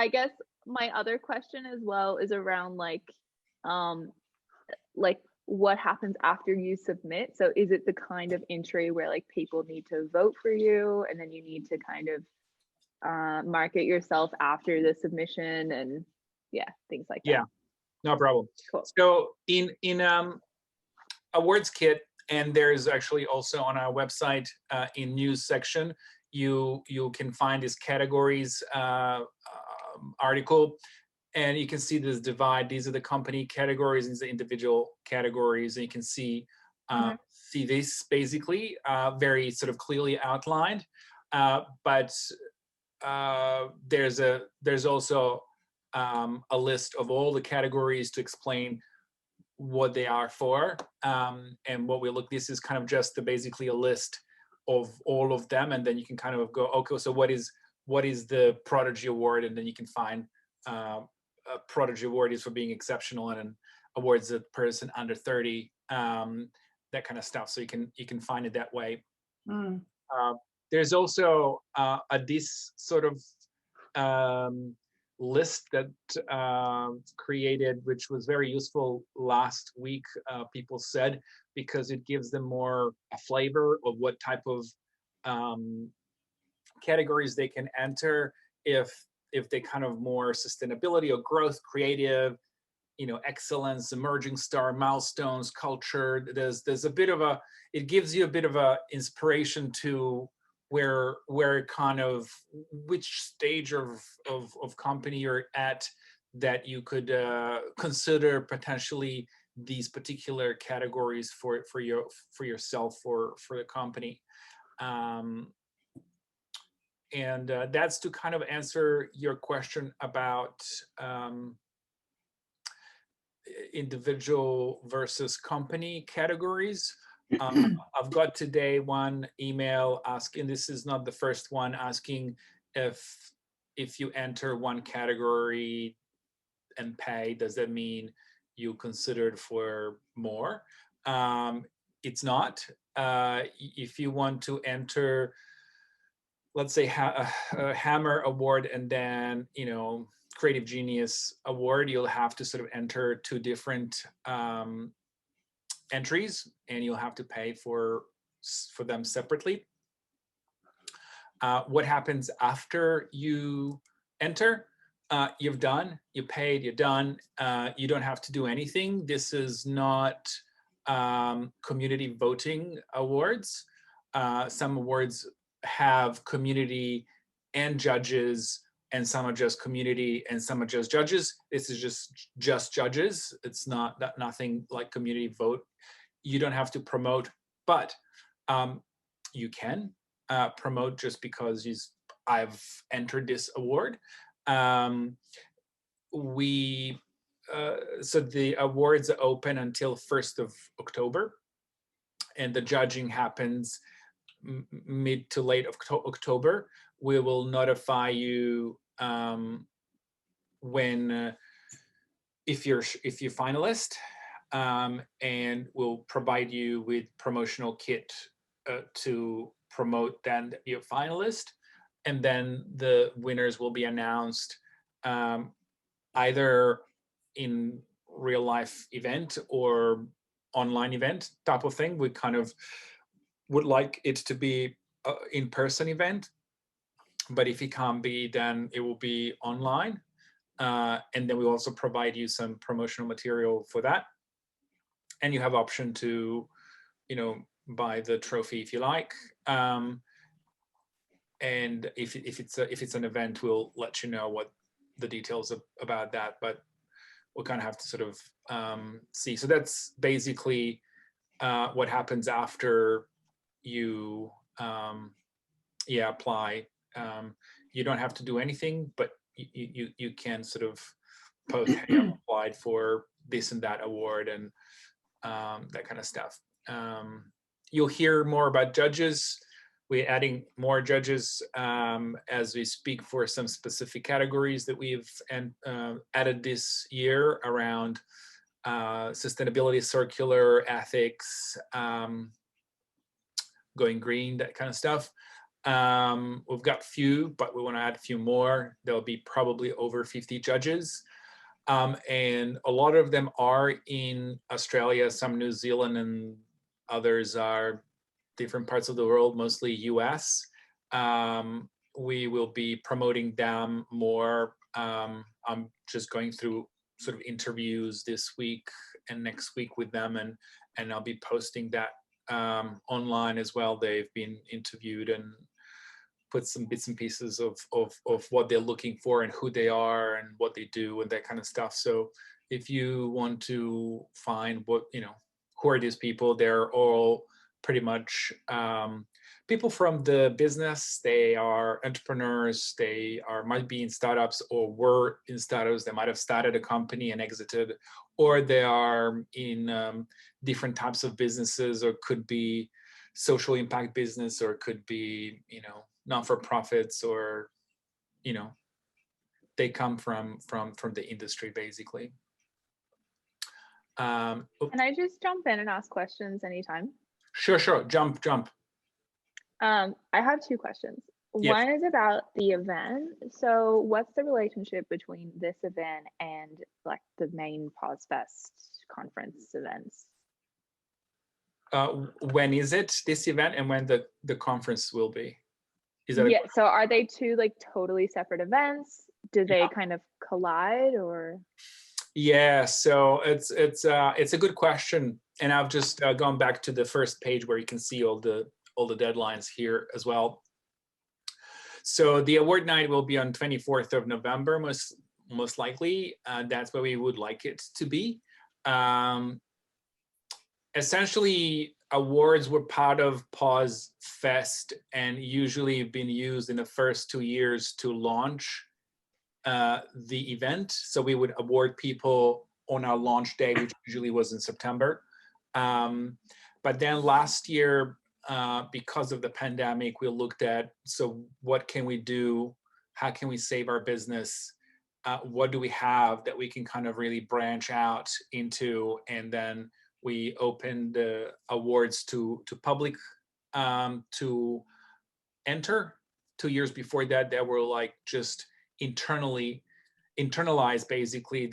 I guess my other question as well is around um, like what happens after you submit. So is it the kind of entry where like people need to vote for you and then you need to kind of market yourself after the submission and yeah, things like that. Yeah, no problem. Cool. So in awards kit, and there's actually also on our website in news section, you can find these categories article, and you can see this divide. These are the company categories, these are individual categories, and you can see Mhm. see this basically very sort of clearly outlined. But there's also a list of all the categories to explain what they are for, and what we look. This is kind of just basically a list of all of them, and then you can kind of go, okay, so what is the Prodigy Award, and then you can find a Prodigy Award is for being exceptional, and an awards a person under 30, that kind of stuff. So you can find it that way. Mm. Uh, there's also this sort of list that created, which was very useful last week, people said, because it gives them more a flavor of what type of um, categories they can enter if they kind of more sustainability or growth, creative, excellence, emerging star, milestones, culture. There's a bit of a, it gives you a bit of a inspiration to where kind of which stage of company you're at, that you could consider potentially these particular categories for yourself or for the company. Um, and that's to kind of answer your question about individual versus company categories. I've got today one email asking, this is not the first one, asking if you enter one category and pay, does that mean you considered for more? It's not. If you want to enter, let's say, a Hammer Award and then Creative Genius Award, you'll have to sort of enter two different entries, and you'll have to pay for them separately. What happens after you enter? You've done, you paid, you're done. You don't have to do anything. This is not community voting awards. Some awards have community and judges, and some are just community and some are just judges. This is just judges. It's nothing like community vote. You don't have to promote, but you can promote just because I've entered this award. We So the awards are open until 1st of October, and the judging happens mid to late October. We will notify you when if you're finalist, and we'll provide you with promotional kit to promote then your finalist, and then the winners will be announced either in real life event or online event type of thing. We kind of would like it to be an in-person event, but if it can't be, then it will be online. And then we also provide you some promotional material for that. And you have option to, buy the trophy if you like. And if it's an event, we'll let you know what the details about that. But we'll kind of have to sort of see. So that's basically what happens after you apply. You don't have to do anything, but you can sort of post, hey, I've applied for this and that award, and that kind of stuff. You'll hear more about judges. We're adding more judges as we speak for some specific categories that we've added this year around sustainability, circular, ethics, going green, that kind of stuff. We've got few, but we want to add a few more. There'll be probably over 50 judges. And a lot of them are in Australia, some New Zealand, and others are different parts of the world, mostly US. We will be promoting them more. I'm just going through sort of interviews this week and next week with them, and I'll be posting that online as well. They've been interviewed and put some bits and pieces of what they're looking for and who they are and what they do and that kind of stuff. So if you want to find what, who are these people, they're all pretty much people from the business. They are entrepreneurs. They might be in startups or were in startups. They might have started a company and exited, or they are in different types of businesses, or could be social impact business, or could be, not-for-profits, or, they come from the industry, basically. Can I just jump in and ask questions anytime? Sure. Jump. I have two questions. Yes. One is about the event. So what's the relationship between this event and like the main POZFest conference events? When is it, this event, and when the conference will be? So are they two like totally separate events? Do they kind of collide, or? Yeah, so it's a good question, and I've just gone back to the first page where you can see all the deadlines here as well. So the award night will be on 24th of November, most likely. That's where we would like it to be. Essentially, awards were part of POZFest and usually been used in the first 2 years to launch the event. So we would award people on our launch day, which usually was in September. But then last year, because of the pandemic, we looked at, so what can we do? How can we save our business? What do we have that we can kind of really branch out into? And then we opened the awards to public to enter. 2 years before that, they were like just internalized. Basically,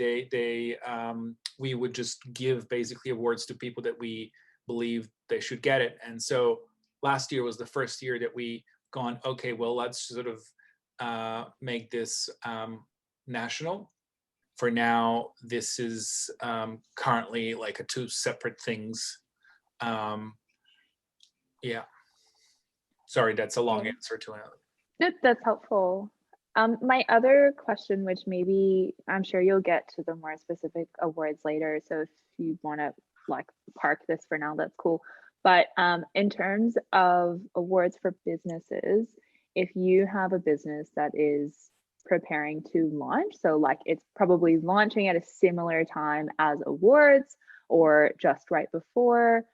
we would just give basically awards to people that we believe they should get it. And so last year was the first year that we gone, okay, well, let's sort of make this national. For now, this is currently like two separate things. Yeah. Sorry, that's a long answer to it. That's helpful. My other question, which maybe I'm sure you'll get to the more specific awards later, so if you want to like park this for now, that's cool. But in terms of awards for businesses, if you have a business that is preparing to launch, so like it's probably launching at a similar time as awards or just right before,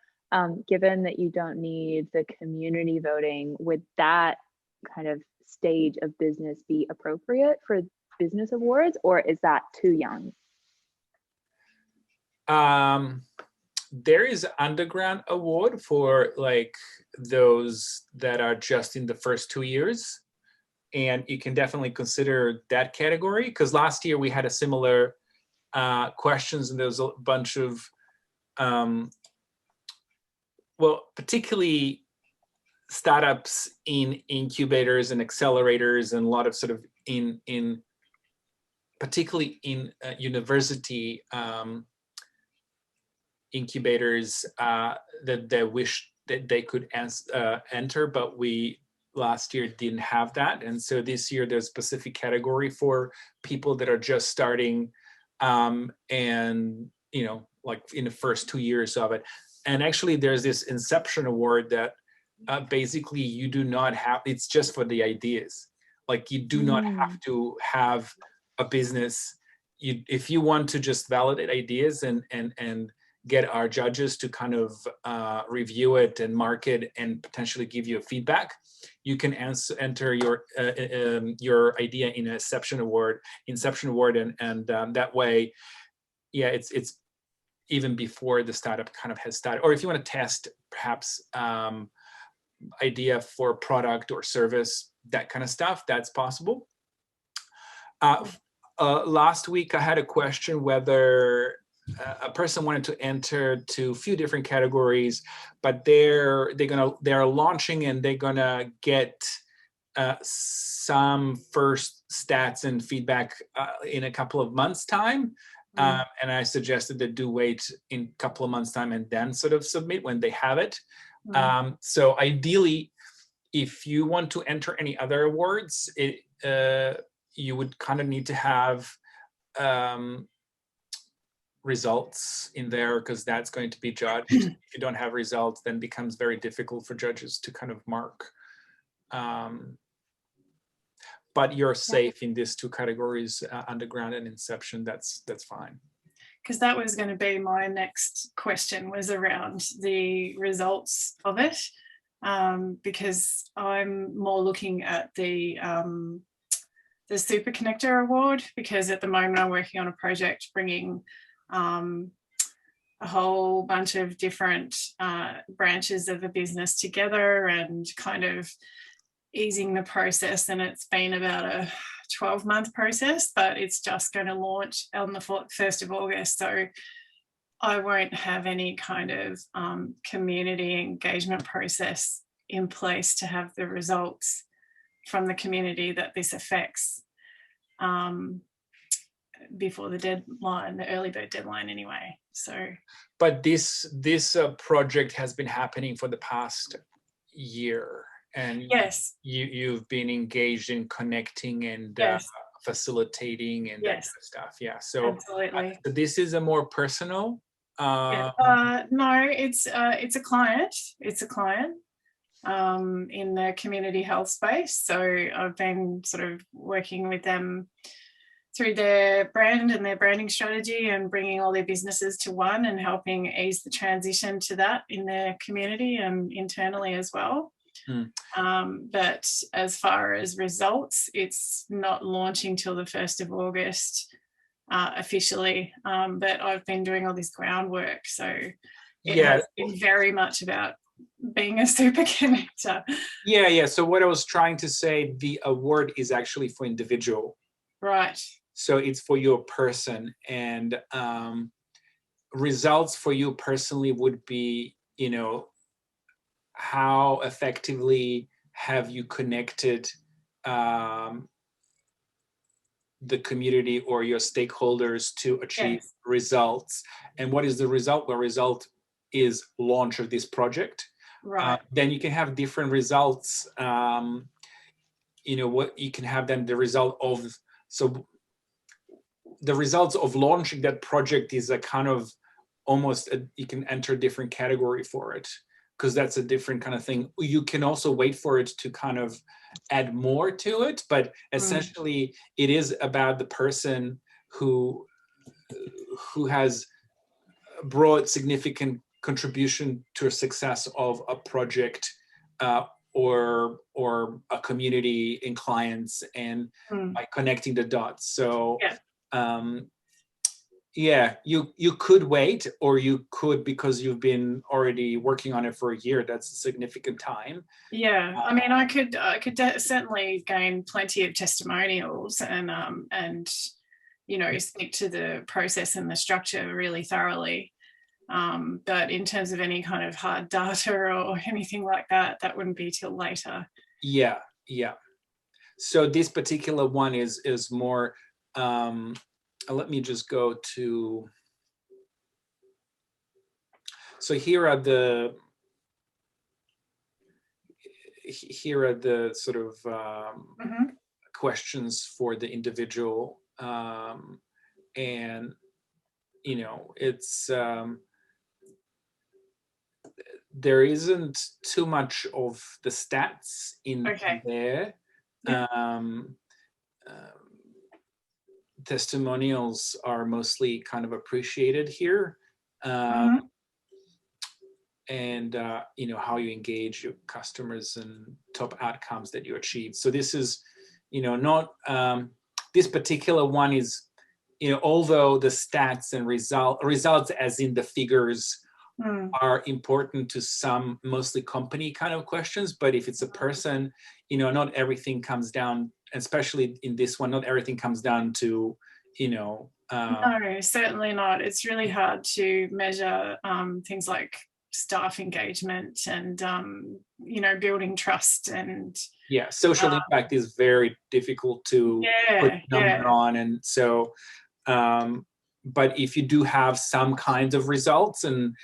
given that you don't need the community voting, would that kind of stage of business be appropriate for business awards, or is that too young? There is underground award for like those that are just in the first 2 years, and you can definitely consider that category, because last year we had a similar questions, and there was a bunch of particularly startups in incubators and accelerators, and a lot of sort of in particularly in university incubators that they wish that they could enter, but we last year didn't have that. And so this year there's a specific category for people that are just starting and like in the first 2 years of it. And actually there's this Inception Award that basically you do not have, it's just for the ideas. Like you do not have to have a business. If you want to just validate ideas and get our judges to kind of review it and mark it and potentially give you a feedback, you can enter your idea in an Inception Award, and that way, yeah, it's even before the startup kind of has started. Or if you want to test perhaps idea for product or service, that kind of stuff, that's possible. Last week I had a question whether a person wanted to enter to a few different categories, but they're launching and they're gonna get some first stats and feedback in a couple of months' time. And I suggested that do wait in a couple of months' time and then sort of submit when they have it. So ideally, if you want to enter any other awards, you would kind of need to have results in there, because that's going to be judged. If you don't have results, then it becomes very difficult for judges to kind of mark. But you're safe in these two categories, underground and inception. That's fine. Because that was going to be my next question, was around the results of it, because I'm more looking at the Super Connector Award, because at the moment I'm working on a project bringing a whole bunch of different branches of a business together and kind of easing the process, and it's been about a 12-month process, but it's just going to launch on the 1st of August. So I won't have any kind of community engagement process in place to have the results from the community that this affects before the deadline, the early bird deadline anyway. So, but this project has been happening for the past year. And yes, you've been engaged in connecting and facilitating and that kind of stuff. Yeah. So absolutely. So this is a more personal. No, it's a client. It's a client in the community health space. So I've been sort of working with them through their brand and their branding strategy and bringing all their businesses to one and helping ease the transition to that in their community and internally as well. But as far as results, it's not launching till the 1st of August officially, but I've been doing all this groundwork, so it has been very much about being a super connector. So what I was trying to say, the award is actually for individual, right? So it's for your person, and results for you personally would be, you know, how effectively have you connected the community or your stakeholders to achieve results. And what is the result? The result is launch of this project. Right. Then you can have different results. You know, what you can have then the result of, so the results of launching that project is a kind of almost, you can enter a different category for it, because that's a different kind of thing. You can also wait for it to kind of add more to it, but essentially it is about the person who has brought significant contribution to a success of a project or a community in clients, and by connecting the dots. So you could wait, or you could, because you've been already working on it for a year, that's a significant time. I mean, I could certainly gain plenty of testimonials and you know, speak to the process and the structure really thoroughly. But in terms of any kind of hard data or anything like that, that wouldn't be till later. Yeah. So this particular one is more. Let me just go to. So here are the sort of questions for the individual, and you know, it's there isn't too much of the stats in there. Testimonials are mostly kind of appreciated here, and you know, how you engage your customers and top outcomes that you achieve. So this is, you know, not this particular one is, you know, although the stats and results as in the figures Mm. are important to some, mostly company kind of questions. But if it's a person, you know, not everything comes down, especially in this one, not everything comes down to, you know. No, certainly not. It's really hard to measure things like staff engagement and, you know, building trust and. Yeah, social impact is very difficult to put a number on. And so, but if you do have some kinds of results and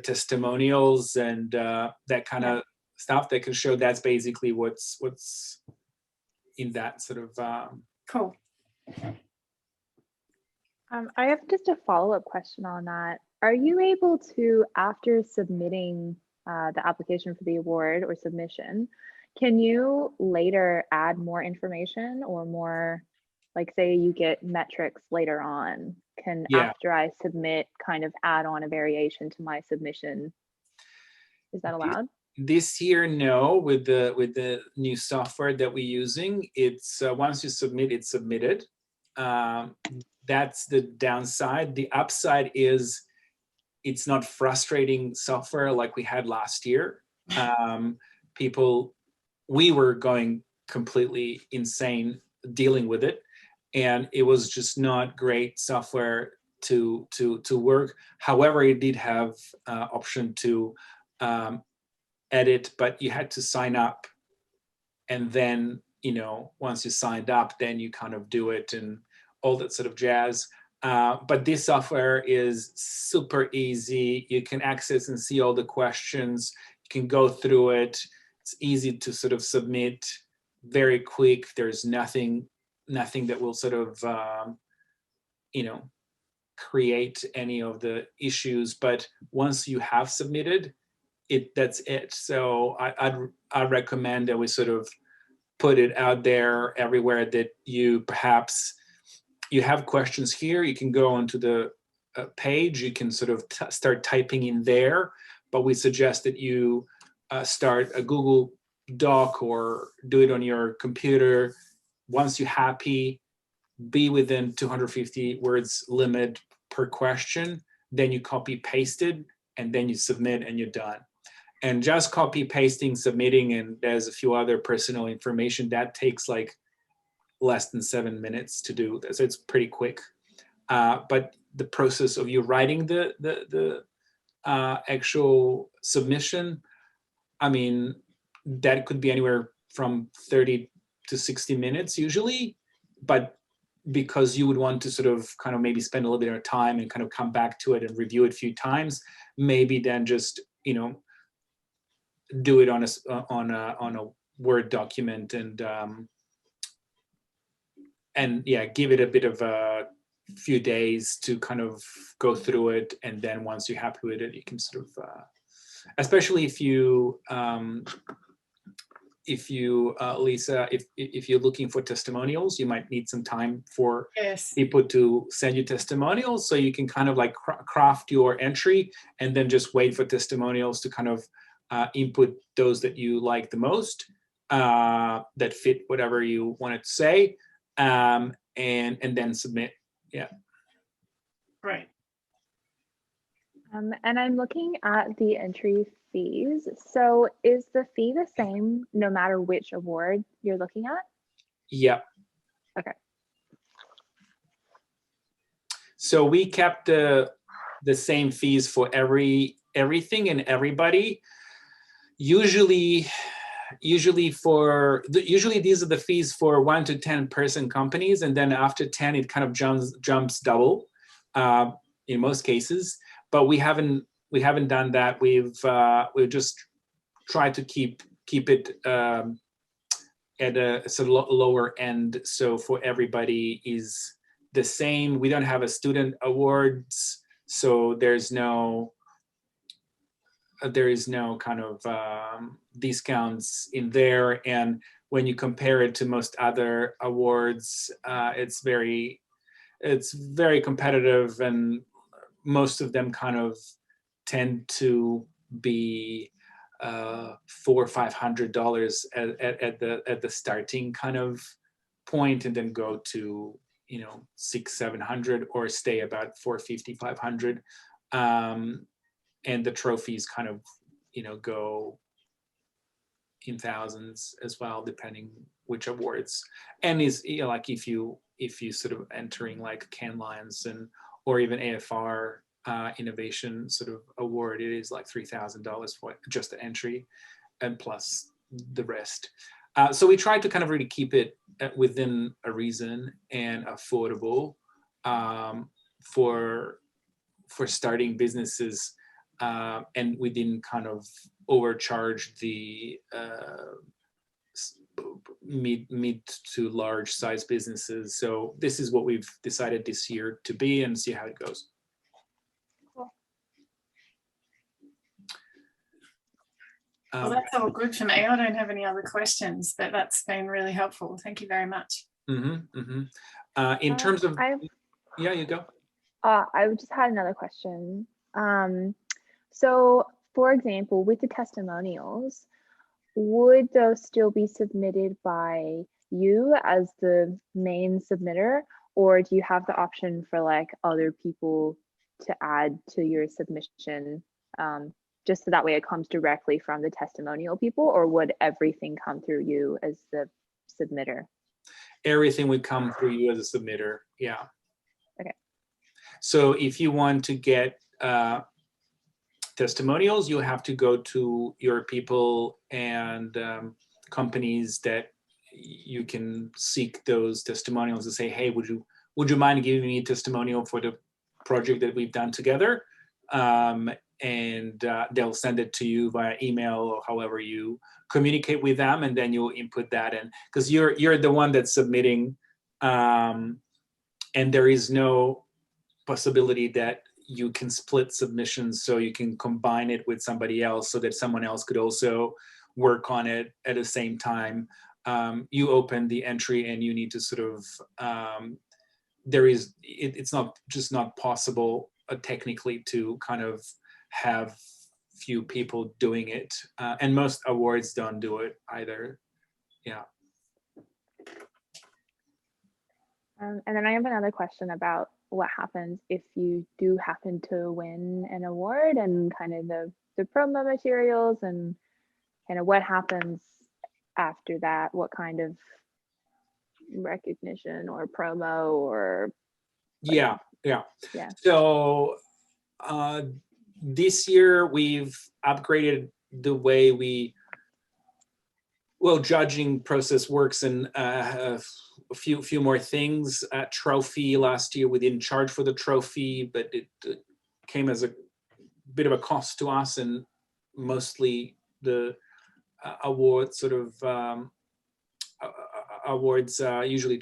testimonials and that kind of stuff that can show, that's basically what's in that sort of. Cool. I have just a follow-up question on that. Are you able to, after submitting the application for the award or submission, can you later add more information or more, like say you get metrics later on, can after I submit kind of add on a variation to my submission? Is that allowed? This year, no. With the new software that we're using, it's once you submit, it's submitted. That's the downside. The upside is it's not frustrating software like we had last year. We were going completely insane dealing with it, and it was just not great software to work. However, it did have option to edit, but you had to sign up, and then, you know, once you signed up, then you kind of do it and all that sort of jazz. But this software is super easy. You can access and see all the questions. You can go through it. It's easy to sort of submit, very quick. There's nothing that will sort of, you know, create any of the issues. But once you have submitted it, that's it. So I'd recommend that we sort of put it out there everywhere, that you perhaps you have questions here, you can go onto the page, you can sort of start typing in there, but we suggest that you start a Google Doc or do it on your computer. Once you're happy, be within 250 words limit per question, then you copy paste it, and then you submit and you're done. And just copy pasting, submitting, and there's a few other personal information that takes like less than 7 minutes to do. So it's pretty quick. But the process of you writing the actual submission, I mean, that could be anywhere from 30 to 60 minutes usually. But because you would want to sort of kind of maybe spend a little bit of time and kind of come back to it and review it a few times, maybe then just, you know, do it on a Word document and yeah, give it a bit of a few days to kind of go through it. And then once you're happy with it, you can sort of, especially if you, Lisa, if you're looking for testimonials, you might need some time for people to send you testimonials. So you can kind of like craft your entry and then just wait for testimonials to kind of input those that you like the most, that fit whatever you wanted to say. And then submit. Yeah. Right. And I'm looking at the entry fees. So is the fee the same no matter which award you're looking at? Yeah. Okay. So we kept the same fees for everything and everybody. Usually these are the fees for 1 to 10 person companies, and then after 10 it kind of jumps double in most cases. But we haven't done that. We've just tried to keep it at a sort of lower end, so for everybody is the same. We don't have a student awards, so there is no kind of discounts in there. And when you compare it to most other awards, it's very competitive, and most of them kind of tend to be $400 or $500 at the starting kind of point, and then go to, you know, $600-700, or stay about $450-500. and the trophies kind of, go in thousands as well, depending which awards. And is, like if you sort of entering like Cannes Lions or even AFR innovation sort of award, it is like $3,000 for just the entry, and plus the rest. So we tried to kind of really keep it within a reason and affordable for starting businesses, and we didn't kind of overcharge the mid to large size businesses. So this is what we've decided this year to be, and see how it goes. Cool. Well, that's all good for me. I don't have any other questions, but that's been really helpful. Thank you very much. In terms of, yeah, you go. I just had another question. So, for example, with the testimonials, would those still be submitted by you as the main submitter, or do you have the option for like other people to add to your submission, just so that way it comes directly from the testimonial people, or would everything come through you as the submitter? Everything would come through you as a submitter, yeah. Okay. So if you want to get testimonials, you have to go to your people and companies that you can seek those testimonials and say, hey, would you mind giving me a testimonial for the project that we've done together? And they'll send it to you via email or however you communicate with them, and then you'll input that in, because you're the one that's submitting, and there is no possibility that you can split submissions, so you can combine it with somebody else so that someone else could also work on it at the same time. You open the entry and you need to sort of, it's not possible technically to kind of have few people doing it. And most awards don't do it either. Yeah. And then I have another question about what happens if you do happen to win an award, and kind of the promo materials, and kind of what happens after that. What kind of recognition or promo or yeah. So this year we've upgraded the way judging process works, and a few more things. Trophy last year, we didn't charge for the trophy, but it came as a bit of a cost to us, and mostly the awards usually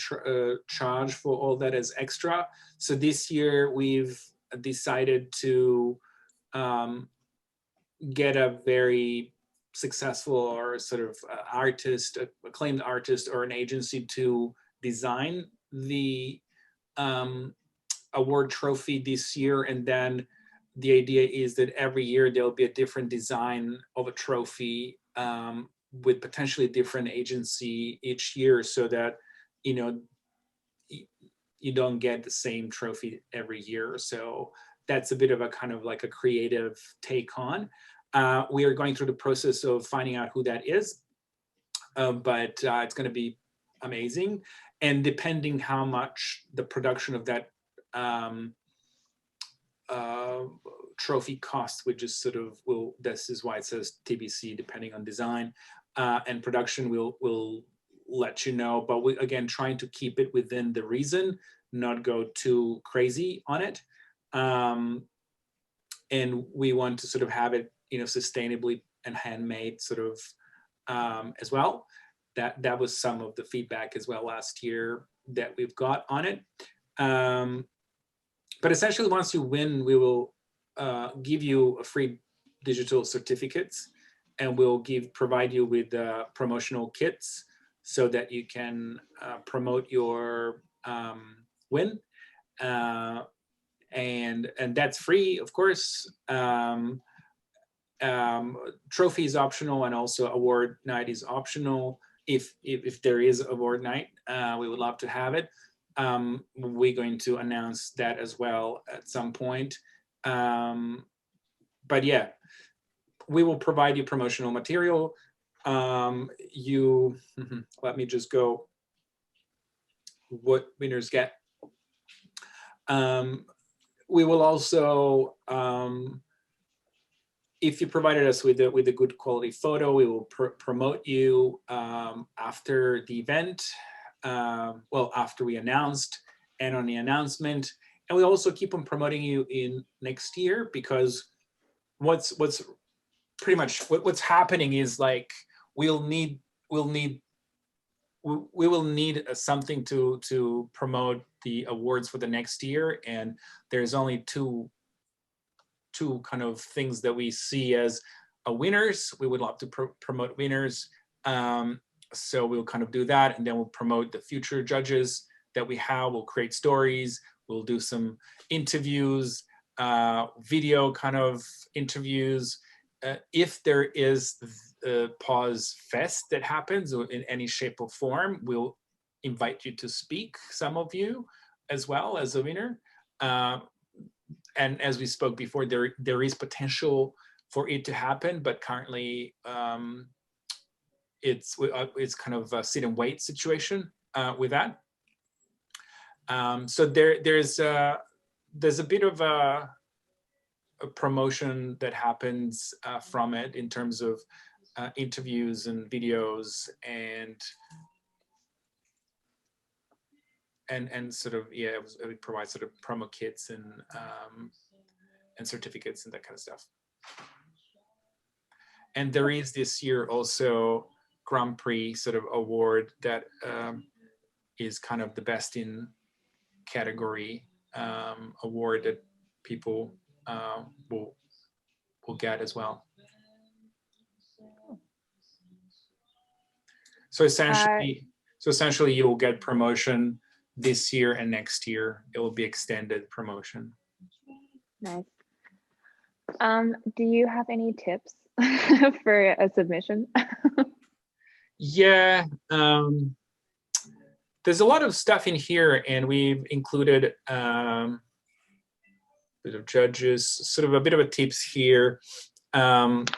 charge for all that as extra. So this year we've decided to get a very successful or sort of acclaimed artist or an agency to design the award trophy this year. And then the idea is that every year there'll be a different design of a trophy with potentially a different agency each year, so that you don't get the same trophy every year. So that's a bit of a kind of like a creative take on. We are going through the process of finding out who that is, but it's going to be amazing. And depending how much the production of that trophy costs, which is sort of this is why it says TBC, depending on design and production, we'll let you know. But we, again, trying to keep it within the reason, not go too crazy on it. And we want to sort of have it, sustainably and handmade sort of as well. That was some of the feedback as well last year that we've got on it. But essentially, once you win, we will give you a free digital certificates, and we'll provide you with promotional kits so that you can promote your win. And that's free, of course. Trophy is optional, and also award night is optional. If there is award night, we would love to have it. We're going to announce that as well at some point. but yeah, we will provide you promotional material. You let me just go what winners get. We will also, if you provided us with a good quality photo, we will promote you after the event, well, after we announced and on the announcement. And we also keep on promoting you in next year, because what's pretty much what's happening is like we will need something to promote the awards for the next year, and there's only two kind of things that we see as winners. We would love to promote winners, so we'll kind of do that, and then we'll promote the future judges that we have. We'll create stories, we'll do some interviews, video kind of interviews. If there is a Pause Fest that happens in any shape or form, we'll invite you to speak, some of you, as well as a winner. And as we spoke before, there is potential for it to happen, but currently it's kind of a sit and wait situation with that. So there's a bit of a promotion that happens from it in terms of interviews and videos and sort of, yeah, it provides sort of promo kits and certificates and that kind of stuff. And there is this year also Grand Prix sort of award that is kind of the best in category award that people will get as well. So essentially you will get promotion this year and next year. It will be extended promotion. Nice. Do you have any tips for a submission? Yeah, there's a lot of stuff in here, and we've included a bit of judges, sort of a bit of a tips here. It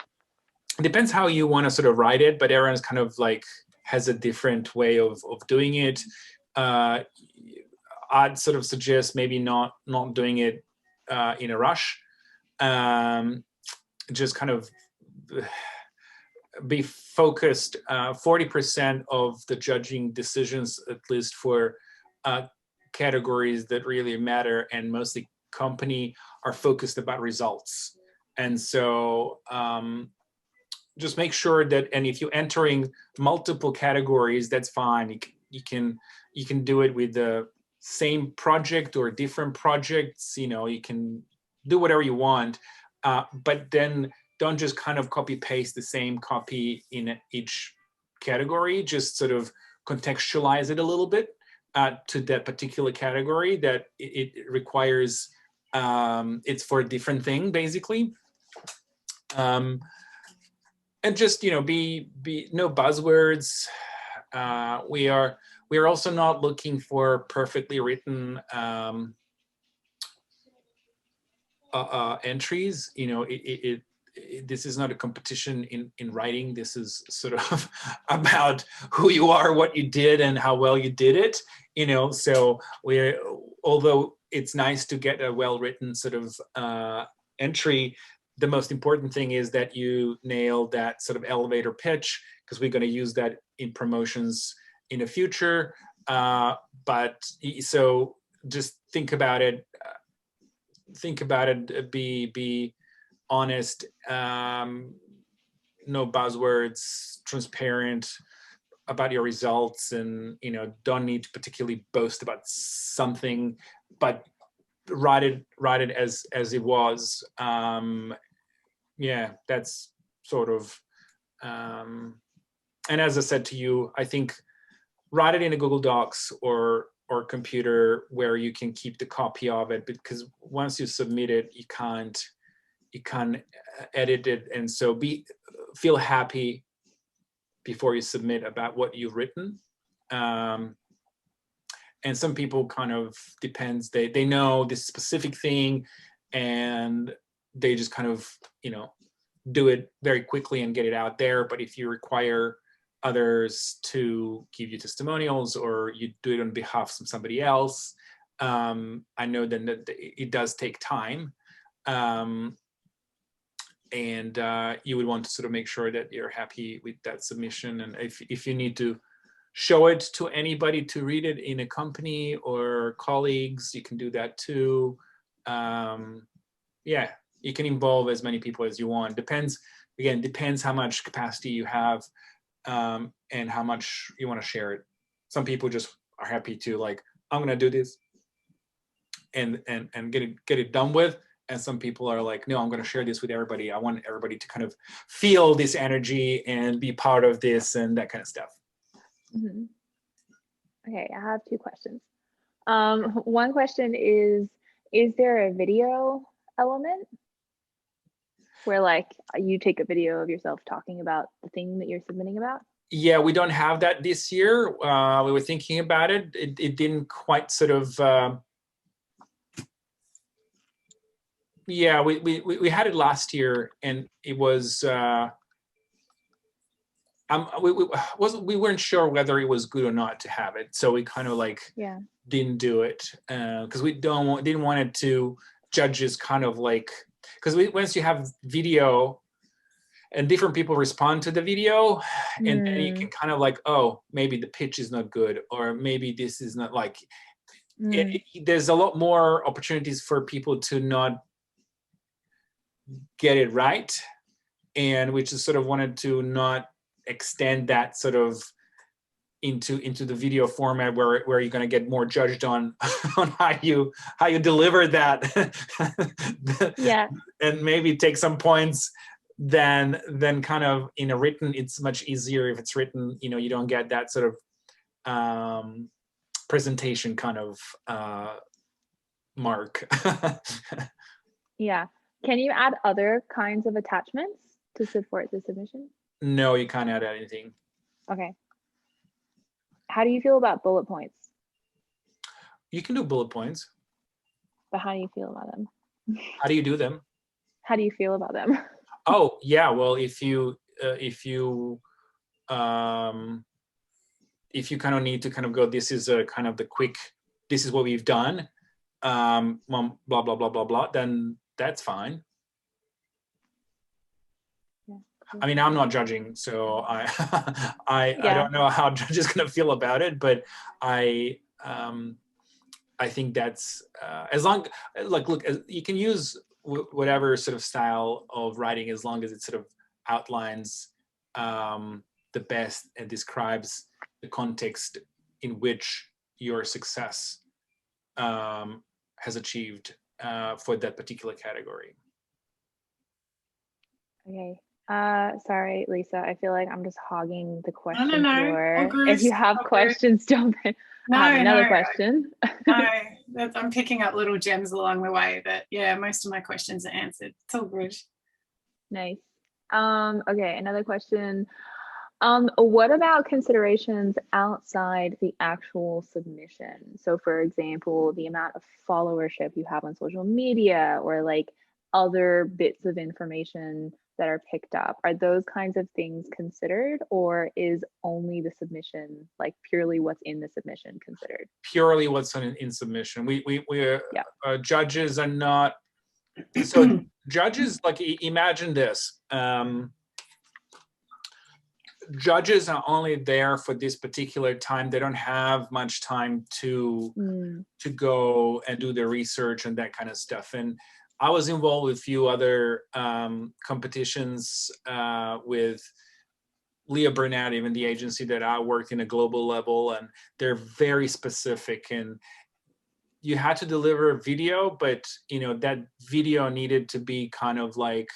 depends how you want to sort of write it, but everyone's kind of like has a different way of doing it. I'd sort of suggest maybe not doing it in a rush. Just kind of be focused. 40% of the judging decisions, at least for categories that really matter and mostly company, are focused about results. And so just make sure that, and if you're entering multiple categories, that's fine. You can do it with the same project or different projects. You know, you can do whatever you want, but then don't just kind of copy paste the same copy in each category. Just sort of contextualize it a little bit to that particular category that it requires. It's for a different thing, basically. And just, you know, be no buzzwords. We are also not looking for perfectly written entries. You know, this is not a competition in writing. This is sort of about who you are, what you did, and how well you did it. You know, so although it's nice to get a well-written sort of entry, the most important thing is that you nail that sort of elevator pitch, because we're going to use that in promotions in the future. But so just think about it. Be honest. No buzzwords. Transparent about your results, and you know, don't need to particularly boast about something, but write it as it was. Yeah, that's sort of, and as I said to you, I think write it in a Google Docs or computer where you can keep the copy of it, because once you submit it, you can't edit it, and so feel happy before you submit about what you've written. And some people kind of depends, they know this specific thing, and they just kind of, do it very quickly and get it out there. But if you require others to give you testimonials, or you do it on behalf of somebody else, I know that it does take time. And you would want to sort of make sure that you're happy with that submission. And if you need to show it to anybody to read it in a company or colleagues, you can do that too. Yeah, you can involve as many people as you want. Depends how much capacity you have, and how much you want to share it. Some people just are happy to, like, I'm gonna do this and get it done with. And some people are like, no, I'm going to share this with everybody. I want everybody to kind of feel this energy and be part of this and that kind of stuff. Mm-hmm. Okay, I have 2 questions. One question is there a video element where, like, you take a video of yourself talking about the thing that you're submitting about? Yeah, we don't have that this year. We were thinking about it. It didn't quite sort of... Yeah, we had it last year, and it was we weren't sure whether it was good or not to have it, so we kind of like didn't do it because we didn't want it to judges kind of like, because once you have video and different people respond to the video, and then you can kind of like, oh, maybe the pitch is not good, or maybe this is not like there's a lot more opportunities for people to not get it right, and we just sort of wanted to not extend that sort of into the video format where you're going to get more judged on how you deliver that. Yeah. And maybe take some points than kind of in a written. It's much easier if it's written, you don't get that sort of presentation kind of mark. Yeah. Can you add other kinds of attachments to support the submission? No, you can't add anything. Okay. How do you feel about bullet points? You can do bullet points. But how do you feel about them? How do you do them? How do you feel about them? Oh, yeah. Well, if you kind of need to kind of go, this is a kind of the quick, this is what we've done, blah, blah, blah, blah, blah, then that's fine. Yeah. I mean, I'm not judging, so I Yeah. don't know how judge is going to feel about it, but I think that's as long, like, look, you can use whatever sort of style of writing as long as it sort of outlines the best and describes the context in which your success has achieved for that particular category. Okay. Sorry, Lisa. I feel like I'm just hogging the question floor. Good. If you have questions, jump in. I have another question. No, I'm picking up little gems along the way, but yeah, most of my questions are answered. It's all good. Nice. Okay, another question. What about considerations outside the actual submission? So, for example, the amount of followership you have on social media, or like other bits of information that are picked up. Are those kinds of things considered, or is only the submission, like purely what's in the submission, considered? Purely what's in submission. We judges are not. So judges, like, imagine this. Judges are only there for this particular time. They don't have much time to go and do their research and that kind of stuff. And I was involved with a few other competitions with Leah Burnett, even the agency that I worked in a global level, and they're very specific. And you had to deliver a video, but that video needed to be kind of like,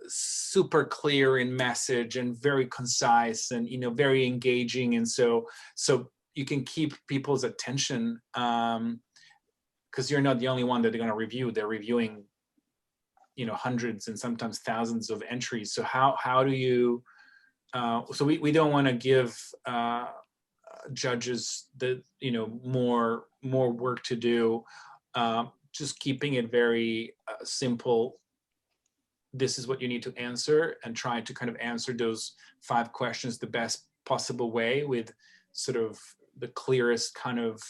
super clear in message and very concise and very engaging, and so you can keep people's attention, because you're not the only one that they're going to review. They're reviewing hundreds and sometimes thousands of entries. So how do you so we don't want to give judges the more work to do. just keeping it very simple. This is what you need to answer, and try to kind of answer those 5 questions the best possible way, with sort of the clearest kind of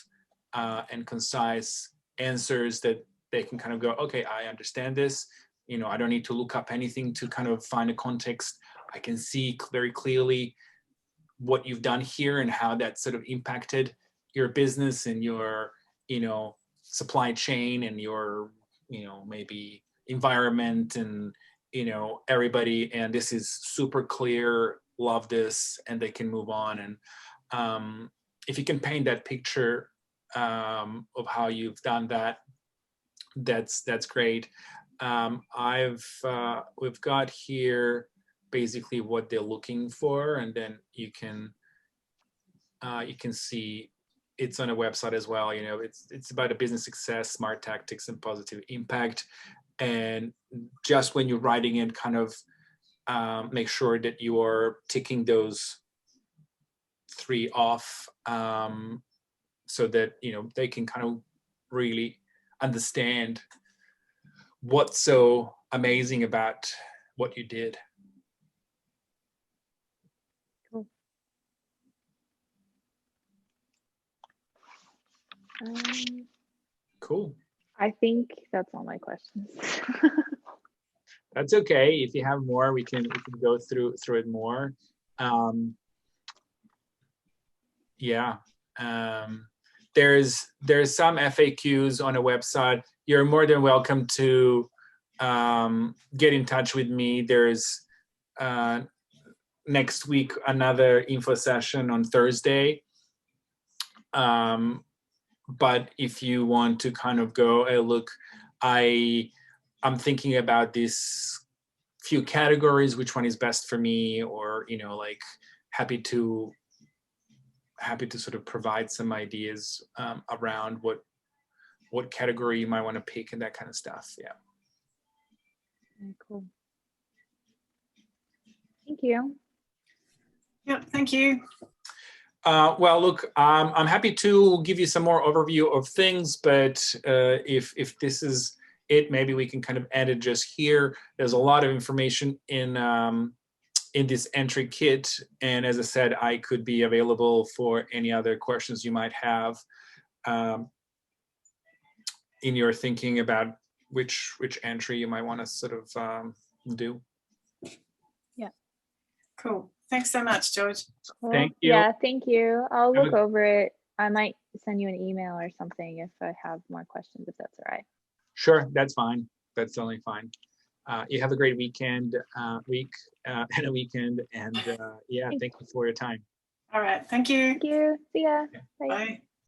and concise answers that they can kind of go, okay, I understand this. You know, I don't need to look up anything to kind of find a context. I can see very clearly what you've done here and how that sort of impacted your business and your, you know, supply chain and your, you know, maybe environment and, you know, everybody. And this is super clear, love this, and they can move on. And if you can paint that picture of how you've done that, that's great. We've got here basically what they're looking for, and then you can see it's on a website as well. You know, it's about a business success, smart tactics, and positive impact. And just when you're writing it, kind of make sure that you are ticking those 3 off, so that, you know, they can kind of really understand what's so amazing about what you did. Cool. Cool. I think that's all my questions. That's okay. If you have more, we can go through it more. Yeah. There's some FAQs on a website. You're more than welcome to get in touch with me. There's next week another info session on Thursday. But if you want to kind of go, hey, look, I'm thinking about these few categories, which one is best for me, or, you know, like happy to sort of provide some ideas around what category you might want to pick and that kind of stuff. Yeah. Cool. Thank you. Yep, thank you. Well, look, I'm happy to give you some more overview of things, but if this is it, maybe we can kind of end it just here. There's a lot of information in this entry kit, and as I said, I could be available for any other questions you might have in your thinking about which entry you might want to sort of do. Yeah. Cool. Thanks so much, George. Cool. Thank you. Yeah, thank you. I'll Have look over it. I might send you an email or something if I have more questions, if that's all right. Sure, that's fine. That's totally fine. You have a great weekend, and a weekend, and yeah, thank you for your time. All right. Thank you. Thank you. See ya. Bye. Bye.